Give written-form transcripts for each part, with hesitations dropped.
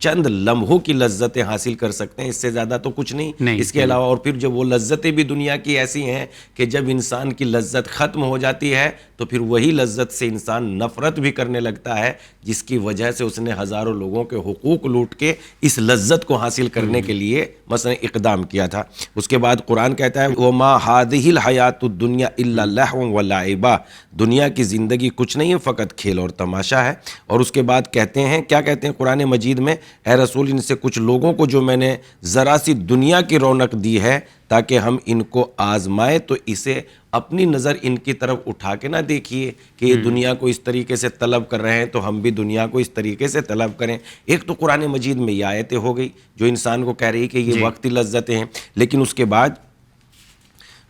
چند لمحوں کی لذتیں حاصل کر سکتے ہیں، اس سے زیادہ تو کچھ نہیں اس کے علاوہ. اور پھر جب وہ لذتیں بھی دنیا کی ایسی ہیں کہ جب انسان کی لذت ختم ہو جاتی ہے تو پھر وہی لذت سے انسان نفرت بھی کرنے لگتا ہے، جس کی وجہ سے اس نے ہزاروں لوگوں کے حقوق لوٹ کے اس لذت کو حاصل کرنے کے لیے مثلا اقدام کیا تھا. اس کے بعد قرآن کہتا ہے وَمَا هَٰذِهِ الْحَيَاةُ الدُّنْيَا إِلَّا لَهْوٌ وَلَعِبٌ، دنیا کی زندگی کچھ نہیں ہے فقط کھیل اور تماشا ہے. اور اس کے بعد کہتے ہیں، کیا کہتے ہیں قرآن مجید میں، اے رسول ان سے کچھ لوگوں کو جو میں نے ذرا سی دنیا کی رونق دی ہے تاکہ ہم ان کو آزمائیں، تو اسے اپنی نظر ان کی طرف اٹھا کے نہ دیکھیے کہ یہ دنیا کو اس طریقے سے طلب کر رہے ہیں تو ہم بھی دنیا کو اس طریقے سے طلب کریں. ایک تو قرآن مجید میں یہ آیتیں ہو گئی جو انسان کو کہہ رہی کہ یہ وقتی لذتیں ہیں، لیکن اس کے بعد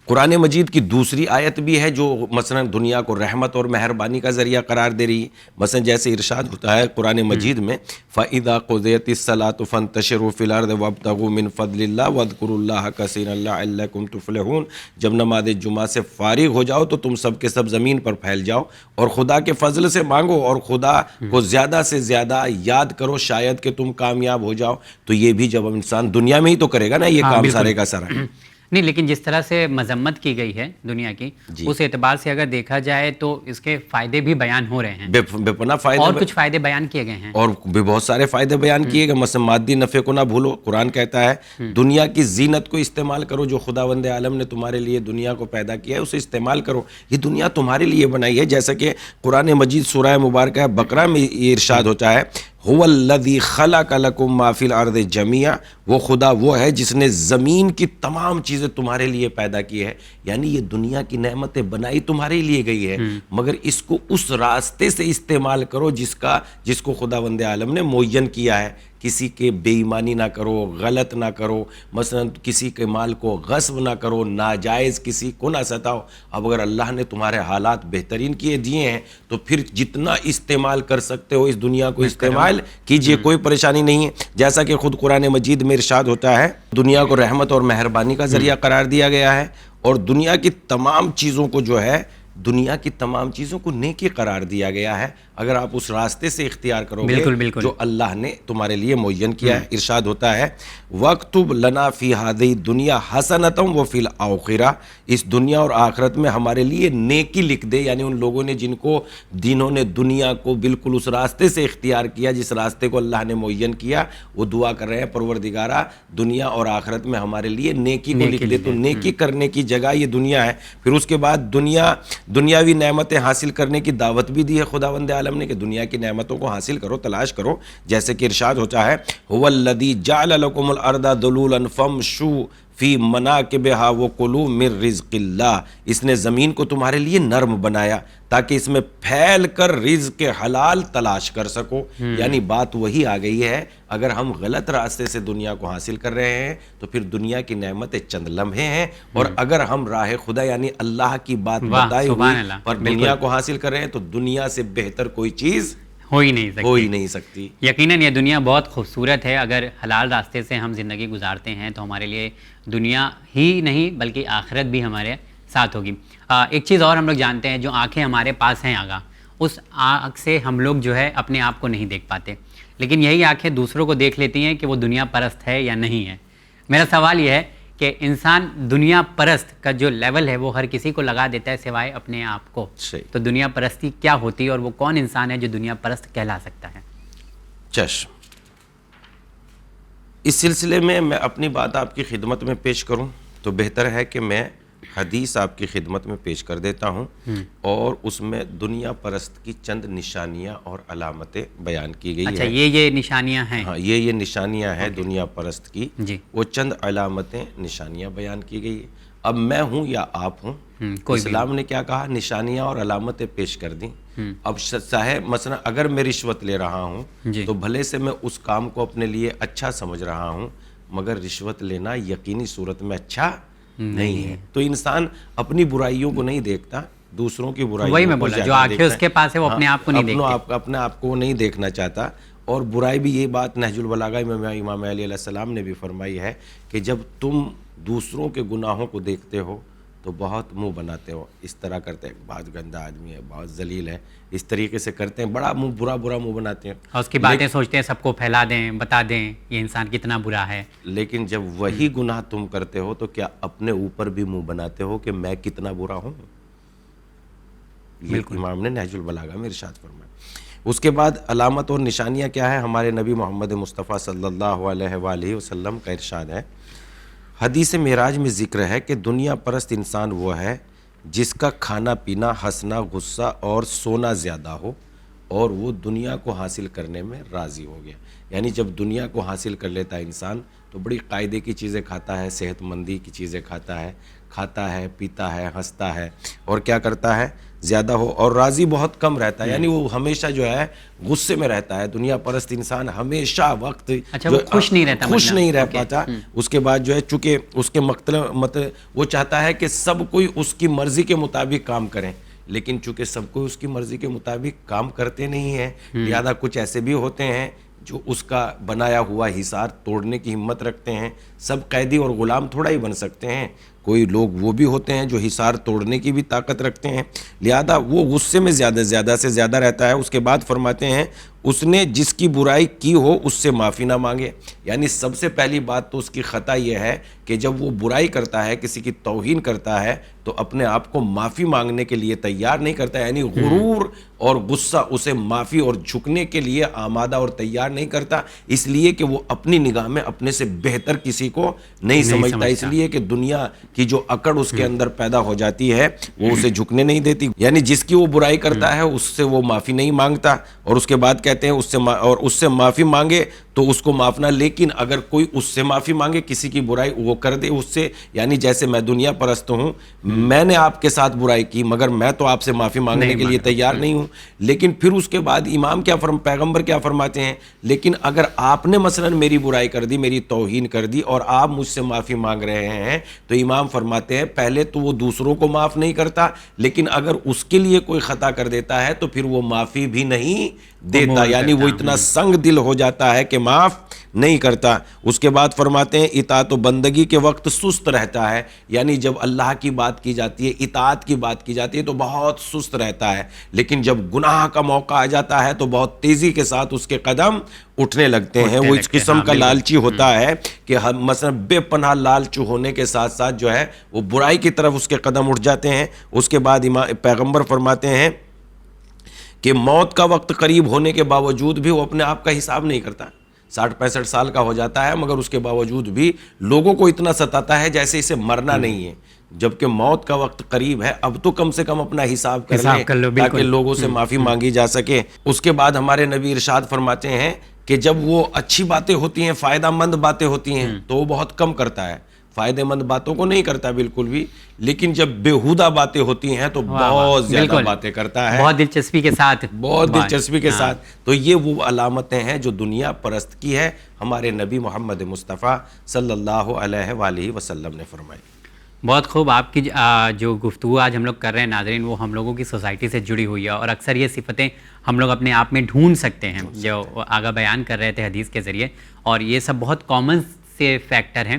قرآن مجید کی دوسری آیت بھی ہے جو مثلا دنیا کو رحمت اور مہربانی کا ذریعہ قرار دے رہی ہے. مثلا جیسے ارشاد ہوتا ہے قرآن مجید میں فَإِذَا قُضِيَتِ الصَّلَاةُ فَانتَشِرُوا فِي الْأَرْضِ وَابْتَغُوا مِن فَضْلِ اللَّهِ وَاذْكُرُوا اللَّهَ كَثِيرًا لَعَلَّكُمْ تُفْلِحُونَ، جب نماز جمعہ سے فارغ ہو جاؤ تو تم سب کے سب زمین پر پھیل جاؤ اور خدا کے فضل سے مانگو اور خدا کو زیادہ سے زیادہ یاد کرو، شاید کہ تم کامیاب ہو جاؤ. تو یہ بھی جب انسان دنیا میں ہی تو کرے گا نا یہ کام سارے کا سارا. نہیں، لیکن جس طرح سے مذمت کی گئی ہے دنیا کی، اس اعتبار سے اگر دیکھا جائے تو اس کے فائدے بھی بیان ہو رہے ہیں، بے پناہ فائدے، اور کچھ فائدے بیان کیے گئے ہیں، اور بھی بہت سارے فائدے بیان کیے گئے. مثلا مادی نفع کو نہ بھولو، قرآن کہتا ہے دنیا کی زینت کو استعمال کرو، جو خداوند عالم نے تمہارے لیے دنیا کو پیدا کیا ہے اسے استعمال کرو، یہ دنیا تمہارے لیے بنائی ہے. جیسا کہ قرآن مجید سورہ مبارکہ بقرہ میں یہ ارشاد ہوتا ہے هو الذی خلق لکم ما فی الارض جمیعا، وہ خدا وہ ہے جس نے زمین کی تمام چیزیں تمہارے لیے پیدا کی ہے. یعنی یہ دنیا کی نعمتیں بنائی تمہارے لیے گئی ہے، مگر اس کو اس راستے سے استعمال کرو جس کو خداوند عالم نے معین کیا ہے. کسی کے بے ایمانی نہ کرو، غلط نہ کرو، مثلا کسی کے مال کو غصب نہ کرو، ناجائز کسی کو نہ ستاؤ. اب اگر اللہ نے تمہارے حالات بہترین کیے دیے ہیں تو پھر جتنا استعمال کر سکتے ہو اس دنیا کو استعمال کیجئے، کوئی پریشانی نہیں ہے. جیسا کہ خود قرآن مجید میں ارشاد ہوتا ہے دنیا کو رحمت اور مہربانی کا ذریعہ قرار دیا گیا ہے، اور دنیا کی تمام چیزوں کو جو ہے دنیا کی تمام چیزوں کو نیکی قرار دیا گیا ہے اگر آپ اس راستے سے اختیار کرو گے جو اللہ نے تمہارے لیے معین کیا ہے. ارشاد ہوتا ہے وَاكْتُبْ لَنَا فِي هَذِهِ الدُّنْيَا حَسَنَةً وَفِي الْآخِرَةِ، اس دنیا اور آخرت میں ہمارے لیے نیکی لکھ دے. یعنی ان لوگوں نے جن کو دینوں نے دنیا کو بالکل اس راستے سے اختیار کیا جس راستے کو اللہ نے معین کیا، وہ دعا کر رہے ہیں پروردگارہ دنیا اور آخرت میں ہمارے لیے نیکی کو لکھ دے. تو نیکی کرنے کی جگہ یہ دنیا ہے. پھر اس کے بعد دنیاوی نعمتیں حاصل کرنے کی دعوت بھی دی ہے خداوند عالم نے کہ دنیا کی نعمتوں کو حاصل کرو، تلاش کرو. جیسے کہ ارشاد ہوتا ہے هو الذی جعل لکم الارض ذلولا فامشوا فی مناکبہا وکلوا من رزق اللہ، اس نے زمین کو تمہارے لیے نرم بنایا تاکہ اس میں پھیل کر رزق حلال تلاش کر سکو. یعنی بات وہی آ گئی ہے اگر ہم غلط راستے سے دنیا کو حاصل کر رہے ہیں تو پھر دنیا کی نعمتیں چند لمحے ہیں، اور اگر ہم راہ خدا یعنی اللہ کی بات بتائی ہوئی پر دنیا کو حاصل کر رہے ہیں تو دنیا سے بہتر کوئی چیز ہو ہی نہیں سکتی. یقیناً یہ دنیا بہت خوبصورت ہے، اگر حلال راستے سے ہم زندگی گزارتے ہیں تو ہمارے لیے دنیا ہی نہیں بلکہ آخرت بھی ہمارے ساتھ ہوگی. ایک چیز اور ہم لوگ جانتے ہیں، جو آنکھیں ہمارے پاس ہیں آگاہ، اس آنکھ سے ہم لوگ جو ہے اپنے آپ کو نہیں دیکھ پاتے، لیکن یہی آنکھیں دوسروں کو دیکھ لیتی ہیں کہ وہ دنیا پرست ہے یا نہیں ہے. میرا سوال یہ ہے کہ انسان دنیا پرست کا جو لیول ہے وہ ہر کسی کو لگا دیتا ہے سوائے اپنے آپ کو. تو دنیا پرستی کیا ہوتی ہے اور وہ کون انسان ہے جو دنیا پرست کہلا سکتا ہے؟ چشم، اس سلسلے میں اپنی بات آپ کی خدمت میں پیش کروں تو بہتر ہے کہ میں حدیث آپ کی خدمت میں پیش کر دیتا ہوں، اور اس میں دنیا پرست کی چند نشانیاں اور علامتیں بیان کی گئی ہیں. اچھا، یہ نشانیاں ہیں؟ ہاں، یہ نشانیاں ہیں دنیا پرست کی. وہ چند علامتیں نشانیاں بیان کی گئی ہیں. اب میں ہوں یا آپ ہوں، اسلام نے کیا کہا؟ نشانیاں اور علامتیں پیش کر دیں. اب صاحب مثلا اگر میں رشوت لے رہا ہوں تو بھلے سے میں اس کام کو اپنے لیے اچھا سمجھ رہا ہوں، مگر رشوت لینا یقینی صورت میں اچھا نہیں ہے. تو انسان اپنی برائیوں کو نہیں دیکھتا، دوسروں کی برائیوں وہی میں بولا، جو آنکھیں اس کے پاس ہے وہ اپنے آپ کو نہیں دیکھتا، اپنے آپ کو نہیں دیکھنا چاہتا. اور برائی بھی یہ بات نہج البلاغہ میں امام علی علیہ السلام نے بھی فرمائی ہے کہ جب تم دوسروں کے گناہوں کو دیکھتے ہو تو بہت منہ بناتے ہو، اس طرح کرتے ہیں، بہت گندا آدمی ہے، بہت ذلیل ہے، اس طریقے سے کرتے ہیں، بڑا منہ برا منہ بناتے ہیں، اور اس کی باتیں سوچتے ہیں سب کو پھیلا دیں، بتا دیں یہ انسان کتنا برا ہے. لیکن جب وہی گناہ تم کرتے ہو تو کیا اپنے اوپر بھی منہ بناتے ہو کہ میں کتنا برا ہوں؟ یہ امام نے نہج البلاغہ میں ارشاد فرمایا. اس کے بعد علامت اور نشانیاں کیا ہے؟ ہمارے نبی محمد مصطفیٰ صلی اللہ علیہ وآلہ وسلم کا ارشاد ہے، حدیث معراج میں ذکر ہے کہ دنیا پرست انسان وہ ہے جس کا کھانا پینا، ہنسنا، غصہ اور سونا زیادہ ہو اور وہ دنیا کو حاصل کرنے میں راضی ہو گیا. یعنی جب دنیا کو حاصل کر لیتا ہے انسان تو بڑی قاعدے کی چیزیں کھاتا ہے، صحت مندی کی چیزیں کھاتا ہے، پیتا ہے، ہنستا ہے، اور کیا کرتا ہے؟ زیادہ ہو، اور راضی بہت کم رہتا ہے. یعنی وہ ہمیشہ جو ہے غصے میں رہتا ہے. دنیا پرست انسان ہمیشہ وقت وہ خوش نہیں رہتا، خوش نہیں رہ پاتا. اس کے بعد جو ہے چونکہ اس کے مطلب وہ چاہتا ہے کہ سب کوئی اس کی مرضی کے مطابق کام کریں، لیکن چونکہ سب کوئی اس کی مرضی کے مطابق کام کرتے نہیں ہیں، لہذا کچھ ایسے بھی ہوتے ہیں جو اس کا بنایا ہوا حصار توڑنے کی ہمت رکھتے ہیں. سب قیدی اور غلام تھوڑا ہی بن سکتے ہیں، کوئی لوگ وہ بھی ہوتے ہیں جو حصار توڑنے کی بھی طاقت رکھتے ہیں، لہذا وہ غصے میں زیادہ سے زیادہ رہتا ہے. اس کے بعد فرماتے ہیں اس نے جس کی برائی کی ہو اس سے معافی نہ مانگے. یعنی سب سے پہلی بات تو اس کی خطا یہ ہے کہ جب وہ برائی کرتا ہے، کسی کی توہین کرتا ہے، تو اپنے آپ کو معافی مانگنے کے لیے تیار نہیں کرتا. یعنی غرور اور غصہ اسے معافی اور جھکنے کے لیے آمادہ اور تیار نہیں کرتا، اس لیے کہ وہ اپنی نگاہ میں اپنے سے بہتر کسی کو نہیں سمجھتا. اس لیے کہ دنیا کی جو اکڑ اس کے اندر پیدا ہو جاتی ہے وہ اسے جھکنے نہیں دیتی. یعنی جس کی وہ برائی کرتا ہے اس سے وہ معافی نہیں مانگتا. اور اس کے بعد کہتے ہیں اس سے معافی مانگے تو اس کو معافنا. لیکن اگر کوئی اس سے معافی مانگے، کسی کی برائی وہ کر دے اس سے، یعنی جیسے میں دنیا پرست ہوں، میں نے آپ کے ساتھ برائی کی مگر میں تو آپ سے معافی مانگنے کے لیے تیار نہیں ہوں. لیکن پھر اس کے بعد پیغمبر کیا فرماتے ہیں؟ لیکن اگر آپ نے مثلا میری برائی کر دی، میری توہین کر دی، اور آپ مجھ سے معافی مانگ رہے ہیں، تو امام فرماتے ہیں پہلے تو وہ دوسروں کو معاف نہیں کرتا، لیکن اگر اس کے لیے کوئی خطا کر دیتا ہے تو پھر وہ معافی بھی نہیں دیتا. یعنی وہ اتنا سنگ دل ہو جاتا ہے کہ معاف نہیں کرتا. اس کے بعد فرماتے ہیں اطاعت و بندگی کے وقت سست رہتا ہے. یعنی جب اللہ کی بات کی جاتی ہے، اطاعت کی بات کی جاتی ہے تو بہت سست رہتا ہے، لیکن جب گناہ کا موقع آ جاتا ہے تو بہت تیزی کے ساتھ اس کے قدم اٹھنے لگتے ہیں. وہ اس قسم کا لالچی ہوتا ہے کہ مثلا بے پناہ لالچ ہونے کے ساتھ ساتھ جو ہے وہ برائی کی طرف اس کے قدم اٹھ جاتے ہیں. اس کے بعد پیغمبر فرماتے ہیں کہ موت کا وقت قریب ہونے کے باوجود بھی وہ اپنے آپ کا حساب نہیں کرتا. 60-65 سال کا ہو جاتا ہے مگر اس کے باوجود بھی لوگوں کو اتنا ستاتا ہے جیسے اسے مرنا نہیں ہے، جبکہ موت کا وقت قریب ہے. اب تو کم سے کم اپنا حساب کر لے تاکہ لوگوں سے معافی مانگی جا سکے. اس کے بعد ہمارے نبی ارشاد فرماتے ہیں کہ جب وہ اچھی باتیں ہوتی ہیں، فائدہ مند باتیں ہوتی ہیں تو وہ بہت کم کرتا ہے، فائدہ مند باتوں کو نہیں کرتا بالکل بھی. لیکن جب بیہودہ باتیں ہوتی ہیں تو بہت زیادہ باتیں کرتا ہے، بہت دلچسپی کے ساتھ. تو یہ وہ علامتیں ہیں جو دنیا پرست کی ہے، ہمارے نبی محمد مصطفیٰ صلی اللہ علیہ وآلہ وسلم نے فرمائی. بہت خوب. آپ کی جو گفتگو آج ہم لوگ کر رہے ہیں ناظرین، وہ ہم لوگوں کی سوسائٹی سے جڑی ہوئی ہے، اور اکثر یہ صفتیں ہم لوگ اپنے آپ میں ڈھونڈ سکتے ہیں جو آگاہ بیان کر رہے تھے حدیث کے ذریعے. اور یہ سب بہت کامن سے فیکٹر ہیں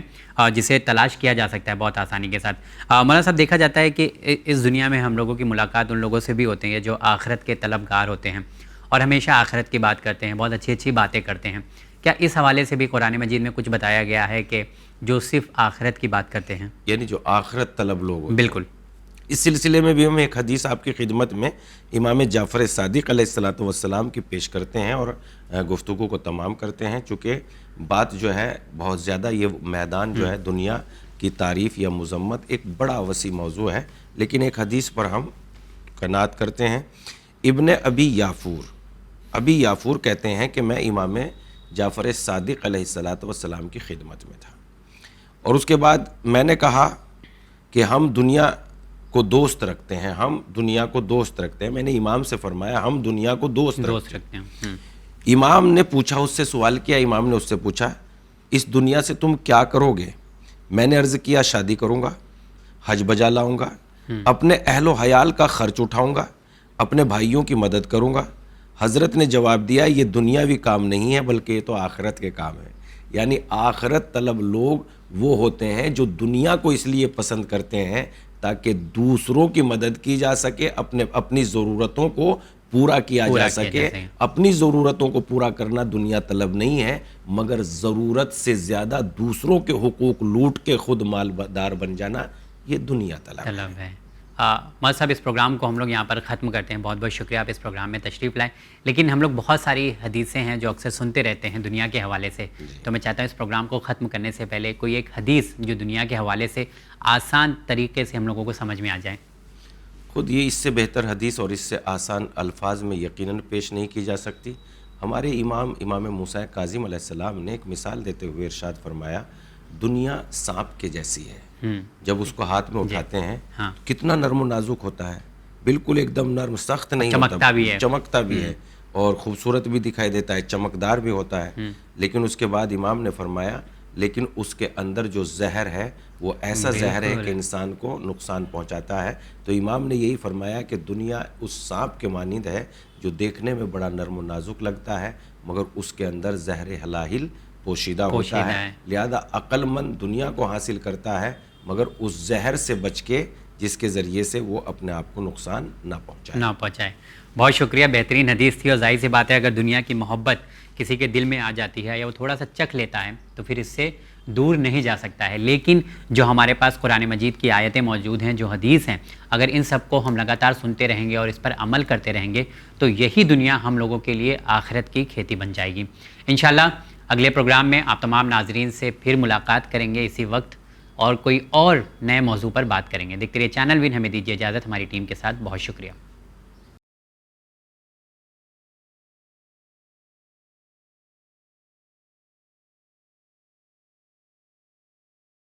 جسے تلاش کیا جا سکتا ہے بہت آسانی کے ساتھ. مولانا صاحب، دیکھا جاتا ہے کہ اس دنیا میں ہم لوگوں کی ملاقات ان لوگوں سے بھی ہوتے ہیں جو آخرت کے طلبگار ہوتے ہیں اور ہمیشہ آخرت کی بات کرتے ہیں، بہت اچھی باتیں کرتے ہیں. کیا اس حوالے سے بھی قرآن مجید میں کچھ بتایا گیا ہے کہ جو صرف آخرت کی بات کرتے ہیں، یعنی جو آخرت طلب لوگ ہوتے ہیں؟ بالکل. اس سلسلے میں بھی ہم ایک حدیث آپ کی خدمت میں امام جعفر صادق علیہ السلام کی پیش کرتے ہیں اور گفتگو کو تمام کرتے ہیں. چونکہ بات جو ہے بہت زیادہ، یہ میدان جو ہے دنیا کی تعریف یا مذمت ایک بڑا وسیع موضوع ہے، لیکن ایک حدیث پر ہم قناعت کرتے ہیں. ابن ابی یافور کہتے ہیں کہ میں امام جعفر صادق علیہ السلام کی خدمت میں تھا، اور اس کے بعد میں نے کہا کہ ہم دنیا کو دوست رکھتے ہیں. میں نے امام سے فرمایا ہم دنیا کو دوست رکھتے ہیں. امام نے پوچھا، اس سے سوال کیا، امام نے اس سے پوچھا اس دنیا سے تم کیا کرو گے؟ میں نے عرض کیا شادی کروں گا، حج بجا لاؤں گا، اپنے اہل و عیال کا خرچ اٹھاؤں گا، اپنے بھائیوں کی مدد کروں گا. حضرت نے جواب دیا یہ دنیاوی کام نہیں ہے بلکہ یہ تو آخرت کے کام ہے. یعنی آخرت طلب لوگ وہ ہوتے ہیں جو دنیا کو اس لیے پسند کرتے ہیں تاکہ دوسروں کی مدد کی جا سکے, اپنی ضرورتوں کو پورا کیا جا سکے. اپنی ضرورتوں کو پورا کرنا دنیا طلب نہیں ہے, مگر ضرورت سے زیادہ دوسروں کے حقوق لوٹ کے خود مالدار بن جانا یہ دنیا طلب ہے. مول صاحب اس پروگرام کو ہم لوگ یہاں پر ختم کرتے ہیں. بہت بہت شکریہ آپ اس پروگرام میں تشریف لائیں. لیکن ہم لوگ بہت ساری حدیثیں ہیں جو اکثر سنتے رہتے ہیں دنیا کے حوالے سے, تو میں چاہتا ہوں اس پروگرام کو ختم کرنے سے پہلے کوئی ایک حدیث جو دنیا کے حوالے سے آسان طریقے سے ہم لوگوں کو سمجھ میں آ جائے. خود یہ اس سے بہتر حدیث اور اس سے آسان الفاظ میں یقیناً پیش نہیں کی جا سکتی. ہمارے امام موسیٰ کاظم علیہ السلام نے ایک مثال دیتے ہوئے ارشاد فرمایا, دنیا سانپ کے جیسی ہے. جب اس کو ہاتھ میں اٹھاتے ہیں کتنا نرم و نازک ہوتا ہے, بالکل ایک دم نرم, سخت نہیں ہوتا, چمکتا بھی ہے اور خوبصورت بھی دکھائی دیتا ہے, چمکدار بھی ہوتا ہے. لیکن اس کے بعد امام نے فرمایا لیکن اس کے اندر جو زہر ہے وہ ایسا زہر ہے کہ انسان کو نقصان پہنچاتا ہے. تو امام نے یہی فرمایا کہ دنیا اس سانپ کے مانند ہے جو دیکھنے میں بڑا نرم و نازک لگتا ہے مگر اس کے اندر زہر ہلاہل پوشیدہ ہوتا ہے. لہذا عقل مند دنیا کو حاصل کرتا ہے مگر اس زہر سے بچ کے جس کے ذریعے سے وہ اپنے آپ کو نقصان نہ پہنچائے. بہت شکریہ, بہترین حدیث تھی. اور ظاہر سی بات ہے اگر دنیا کی محبت کسی کے دل میں آ جاتی ہے یا وہ تھوڑا سا چکھ لیتا ہے تو پھر اس سے دور نہیں جا سکتا ہے. لیکن جو ہمارے پاس قرآن مجید کی آیتیں موجود ہیں, جو حدیث ہیں, اگر ان سب کو ہم لگاتار سنتے رہیں گے اور اس پر عمل کرتے رہیں گے تو یہی دنیا ہم لوگوں کے لیے آخرت کی کھیتی بن جائے گی. انشاءاللہ اگلے پروگرام میں آپ تمام ناظرین سے پھر ملاقات کریں گے اسی وقت اور کوئی اور نئے موضوع پر بات کریں گے. دیکھتے رہیے چینل ون. ہمیں دیجیے اجازت, ہماری ٹیم کے ساتھ بہت شکریہ.